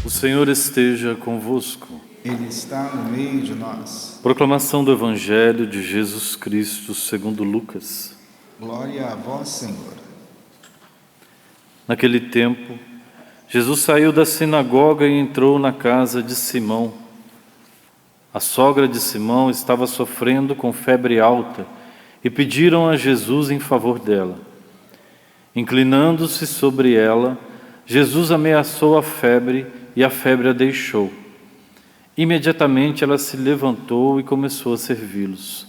O Senhor esteja convosco. Ele está no meio de nós. Proclamação do Evangelho de Jesus Cristo segundo Lucas. Glória a vós, Senhor. Naquele tempo, Jesus saiu da sinagoga e entrou na casa de Simão. A sogra de Simão estava sofrendo com febre alta e pediram a Jesus em favor dela. Inclinando-se sobre ela, Jesus ameaçou a febre e a febre a deixou. Imediatamente ela se levantou e começou a servi-los.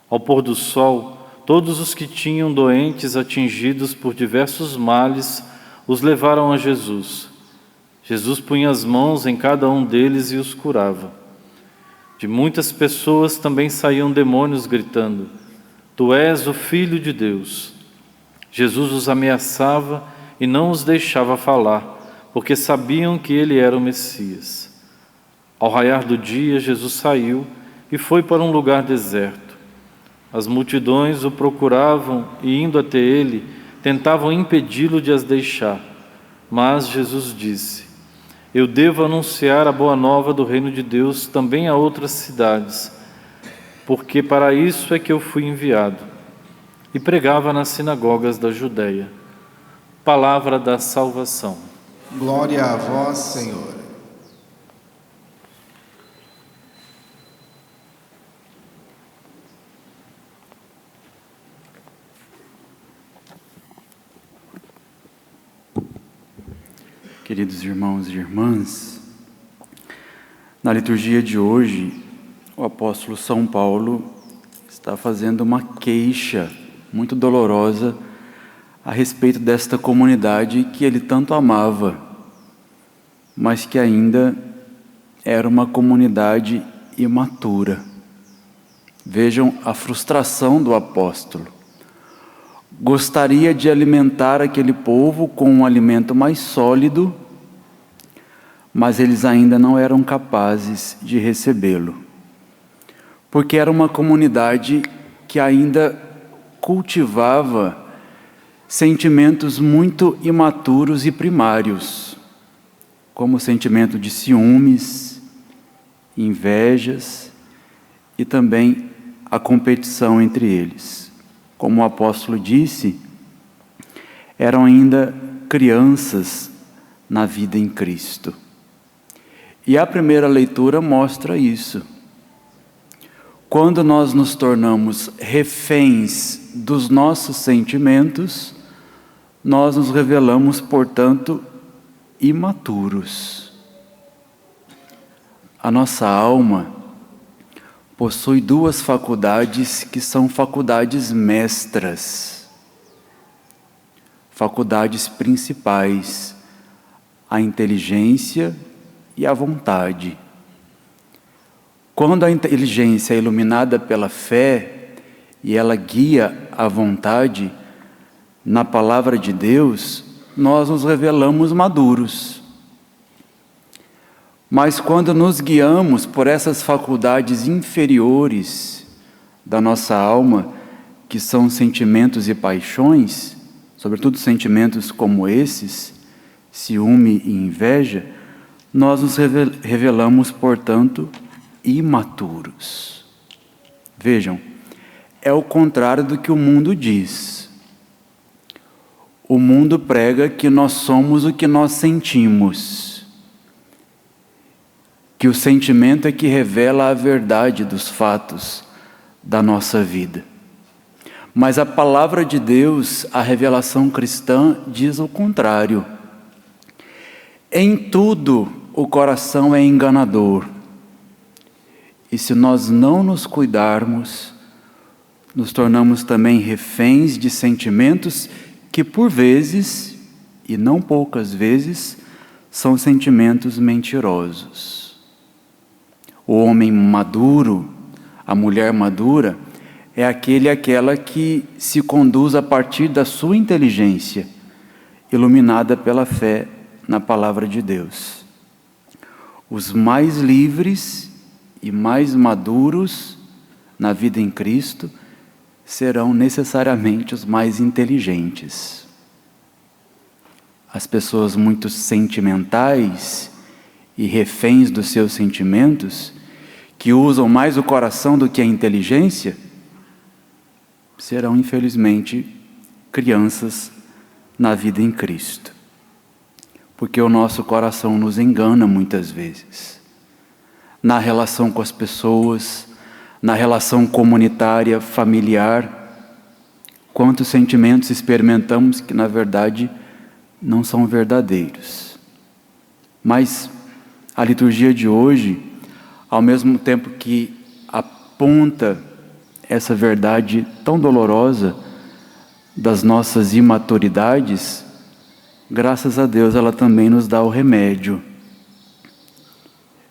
Ao pôr do sol, todos os que tinham doentes atingidos por diversos males os levaram a Jesus. Jesus punha as mãos em cada um deles e os curava. De muitas pessoas também saíam demônios gritando: Tu és o Filho de Deus. Jesus os ameaçava e não os deixava falar, porque sabiam que ele era o Messias. Ao raiar do dia, Jesus saiu e foi para um lugar deserto. As multidões o procuravam e, indo até ele, tentavam impedi-lo de as deixar. Mas Jesus disse: Eu devo anunciar a boa nova do reino de Deus também a outras cidades, porque para isso é que eu fui enviado. E pregava nas sinagogas da Judeia. Palavra da salvação. Glória a vós, Senhor. Queridos irmãos e irmãs, na liturgia de hoje, o apóstolo São Paulo está fazendo uma queixa muito dolorosa a respeito desta comunidade que ele tanto amava, mas que ainda era uma comunidade imatura. Vejam a frustração do apóstolo. Gostaria de alimentar aquele povo com um alimento mais sólido, mas eles ainda não eram capazes de recebê-lo, porque era uma comunidade que ainda cultivava sentimentos muito imaturos e primários, como o sentimento de ciúmes, invejas e também a competição entre eles. Como o apóstolo disse, eram ainda crianças na vida em Cristo. E a primeira leitura mostra isso. Quando nós nos tornamos reféns dos nossos sentimentos, nós nos revelamos, portanto, imaturos. A nossa alma possui duas faculdades que são faculdades mestras, faculdades principais, a inteligência e a vontade. Quando a inteligência é iluminada pela fé e ela guia a vontade na palavra de Deus, nós nos revelamos maduros. Mas quando nos guiamos por essas faculdades inferiores da nossa alma, que são sentimentos e paixões, sobretudo sentimentos como esses, ciúme e inveja, nós nos revelamos, portanto, imaturos. Vejam, é o contrário do que o mundo diz. O mundo prega que nós somos o que nós sentimos, que o sentimento é que revela a verdade dos fatos da nossa vida. Mas a palavra de Deus, a revelação cristã, diz o contrário. Em tudo o coração é enganador. E se nós não nos cuidarmos, nos tornamos também reféns de sentimentos que por vezes, e não poucas vezes, são sentimentos mentirosos. O homem maduro, a mulher madura, é aquele e aquela que se conduz a partir da sua inteligência, iluminada pela fé na palavra de Deus. Os mais livres e mais maduros na vida em Cristo serão necessariamente os mais inteligentes. As pessoas muito sentimentais e reféns dos seus sentimentos, que usam mais o coração do que a inteligência, serão, infelizmente, crianças na vida em Cristo. Porque o nosso coração nos engana muitas vezes. Na relação com as pessoas, na relação comunitária, familiar, quantos sentimentos experimentamos que, na verdade, não são verdadeiros. Mas a liturgia de hoje, ao mesmo tempo que aponta essa verdade tão dolorosa das nossas imaturidades, graças a Deus ela também nos dá o remédio.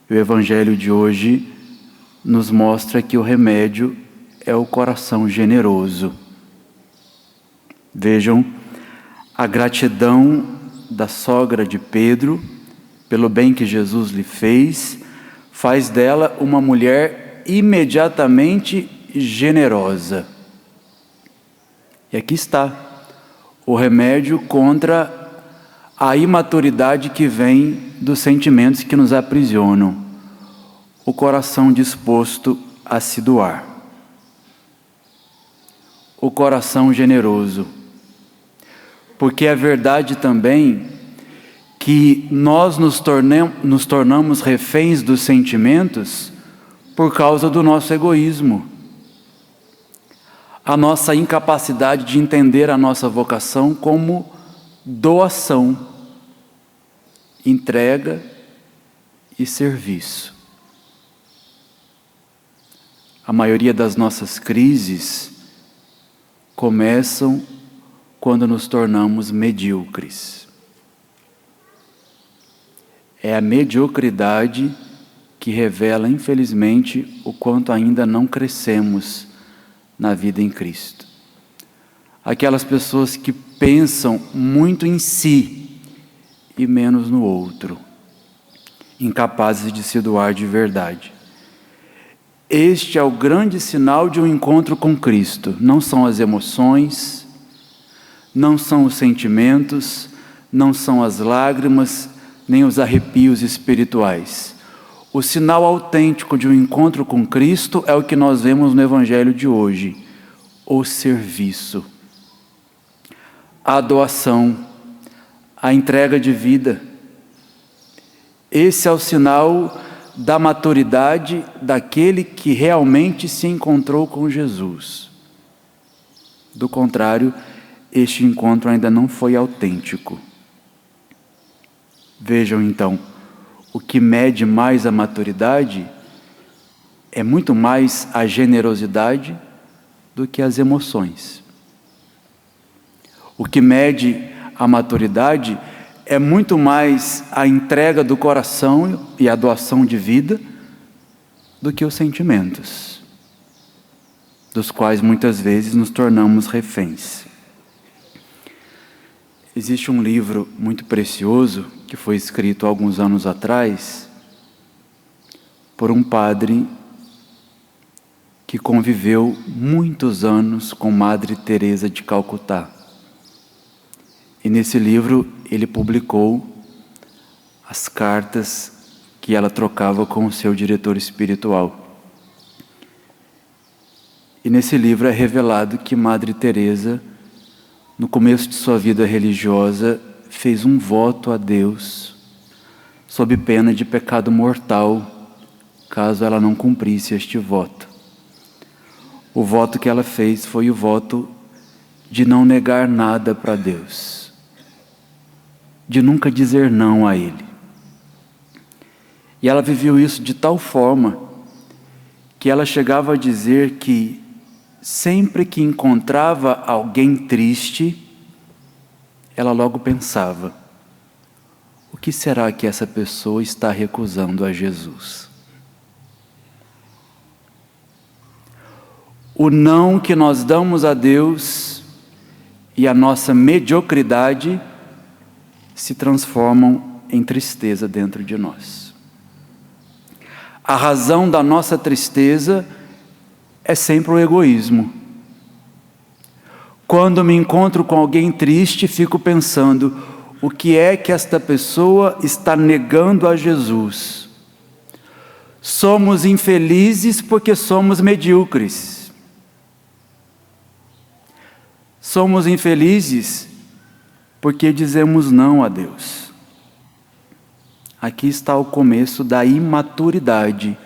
O Evangelho de hoje nos mostra que o remédio é o coração generoso. Vejam a gratidão da sogra de Pedro pelo bem que Jesus lhe fez, faz dela uma mulher imediatamente generosa. E aqui está o remédio contra a imaturidade que vem dos sentimentos que nos aprisionam. O coração disposto a se doar. O coração generoso. Porque é verdade também que nós nos tornamos reféns dos sentimentos por causa do nosso egoísmo. A nossa incapacidade de entender a nossa vocação como doação, entrega e serviço. A maioria das nossas crises começam quando nos tornamos medíocres. É a mediocridade que revela, infelizmente, o quanto ainda não crescemos na vida em Cristo. Aquelas pessoas que pensam muito em si e menos no outro, incapazes de se doar de verdade. Este é o grande sinal de um encontro com Cristo. Não são as emoções, não são os sentimentos, não são as lágrimas, nem os arrepios espirituais. O sinal autêntico de um encontro com Cristo é o que nós vemos no Evangelho de hoje: o serviço, a doação, a entrega de vida. Esse é o sinal da maturidade daquele que realmente se encontrou com Jesus. Do contrário, este encontro ainda não foi autêntico. Vejam então, o que mede mais a maturidade é muito mais a generosidade do que as emoções. O que mede a maturidade é muito mais a entrega do coração e a doação de vida do que os sentimentos, dos quais muitas vezes nos tornamos reféns. Existe um livro muito precioso que foi escrito há alguns anos atrás por um padre que conviveu muitos anos com Madre Teresa de Calcutá. E nesse livro ele publicou as cartas que ela trocava com o seu diretor espiritual. E nesse livro é revelado que Madre Teresa, no começo de sua vida religiosa, fez um voto a Deus, sob pena de pecado mortal, caso ela não cumprisse este voto. O voto que ela fez foi o voto de não negar nada para Deus, de nunca dizer não a Ele. E ela viveu isso de tal forma que ela chegava a dizer que sempre que encontrava alguém triste, ela logo pensava: o que será que essa pessoa está recusando a Jesus? O não que nós damos a Deus e a nossa mediocridade se transformam em tristeza dentro de nós. A razão da nossa tristeza é sempre o egoísmo. Quando me encontro com alguém triste, fico pensando: o que é que esta pessoa está negando a Jesus. Somos infelizes porque somos medíocres. Somos infelizes porque dizemos não a Deus. Aqui está o começo da imaturidade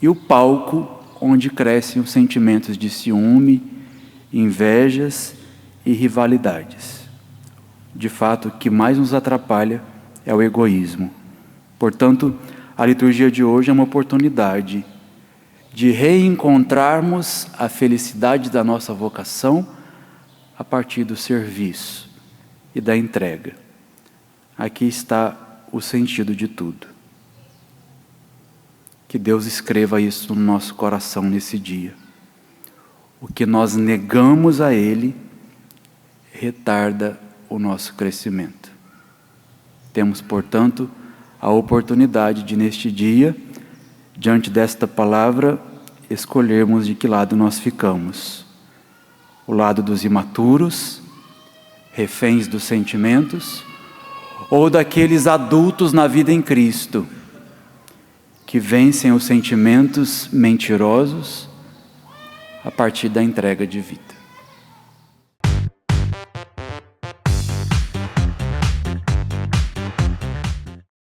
e o palco onde crescem os sentimentos de ciúme, invejas e rivalidades. De fato, o que mais nos atrapalha é o egoísmo. Portanto, a liturgia de hoje é uma oportunidade de reencontrarmos a felicidade da nossa vocação a partir do serviço e da entrega. Aqui está o sentido de tudo. Que Deus escreva isso no nosso coração nesse dia. O que nós negamos a Ele retarda o nosso crescimento. Temos, portanto, a oportunidade de, neste dia, diante desta palavra, escolhermos de que lado nós ficamos. O lado dos imaturos, reféns dos sentimentos, ou daqueles adultos na vida em Cristo, que vencem os sentimentos mentirosos a partir da entrega de vida.